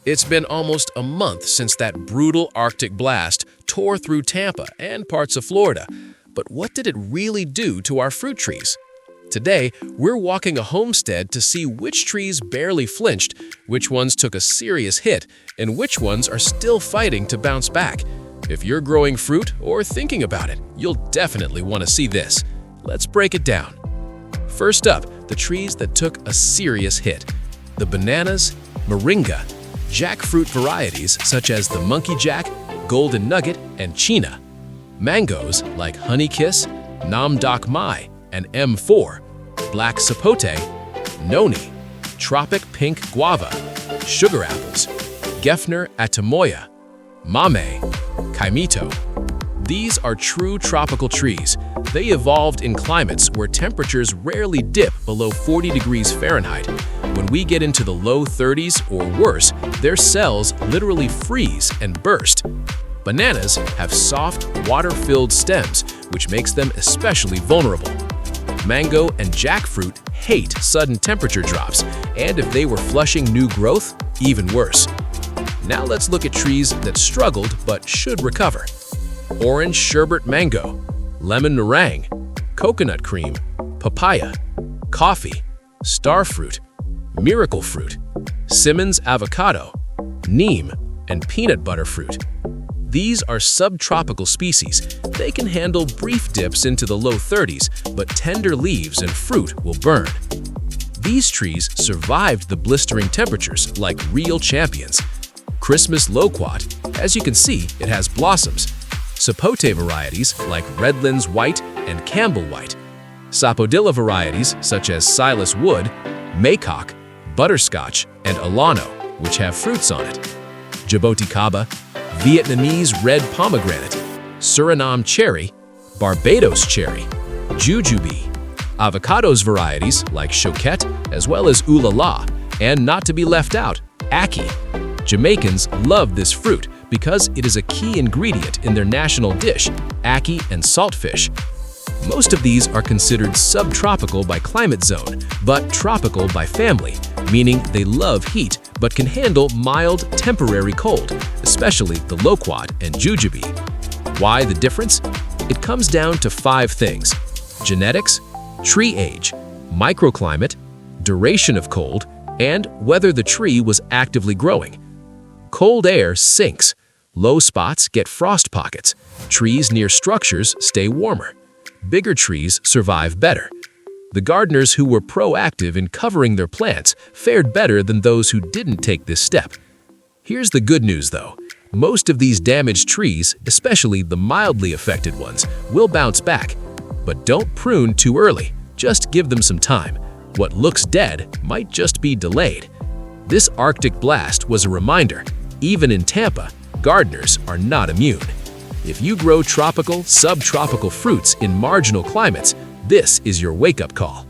It's been almost a month since that brutal Arctic blast tore through Tampa and parts of Florida. But what did it really do to our fruit trees? Today, we're walking a homestead to see which trees barely flinched, which ones took a serious hit, and which ones are still fighting to bounce back. If you're growing fruit or thinking about it, you'll definitely want to see this. Let's break it down. First up, the trees that took a serious hit. The bananas, moringa, jackfruit varieties such as the monkey jack, golden nugget, and china. Mangoes like honey kiss, nam dak mai, and M4, black sapote, noni, tropic pink guava, sugar apples, Gefner atamoya, mame, kaimito. These are true tropical trees. They evolved in climates where temperatures rarely dip below 40 degrees Fahrenheit. When we get into the low 30s or worse, their cells literally freeze and burst. Bananas have soft, water-filled stems, which makes them especially vulnerable. Mango and jackfruit hate sudden temperature drops, and if they were flushing new growth, even worse. Now let's look at trees that struggled but should recover. Orange sherbet mango, lemon meringue, coconut cream, papaya, coffee, starfruit, miracle fruit, Simmons avocado, neem, and peanut butter fruit. These are subtropical species. They can handle brief dips into the low 30s, but tender leaves and fruit will burn. These trees survived the blistering temperatures like real champions. Christmas loquat, as you can see, it has blossoms. Sapote varieties like Redlands White and Campbell White. Sapodilla varieties such as Silas Wood, Maycock, Butterscotch, and Alano, which have fruits on it. Jaboticaba, Vietnamese red pomegranate, Suriname cherry, Barbados cherry, jujube, avocados varieties like Choquette, as well as Ooh La La, and not to be left out, ackee. Jamaicans love this fruit because it is a key ingredient in their national dish, ackee and saltfish. Most of these are considered subtropical by climate zone, but tropical by family, meaning they love heat but can handle mild, temporary cold, especially the loquat and jujube. Why the difference? It comes down to 5 things: genetics, tree age, microclimate, duration of cold, and whether the tree was actively growing. Cold air sinks. Low spots get frost pockets. Trees near structures stay warmer. Bigger trees survive better. The gardeners who were proactive in covering their plants fared better than those who didn't take this step. Here's the good news though. Most of these damaged trees, especially the mildly affected ones, will bounce back. But don't prune too early. Just give them some time. What looks dead might just be delayed. This Arctic blast was a reminder. Even in Tampa, gardeners are not immune. If you grow tropical, subtropical fruits in marginal climates, this is your wake-up call.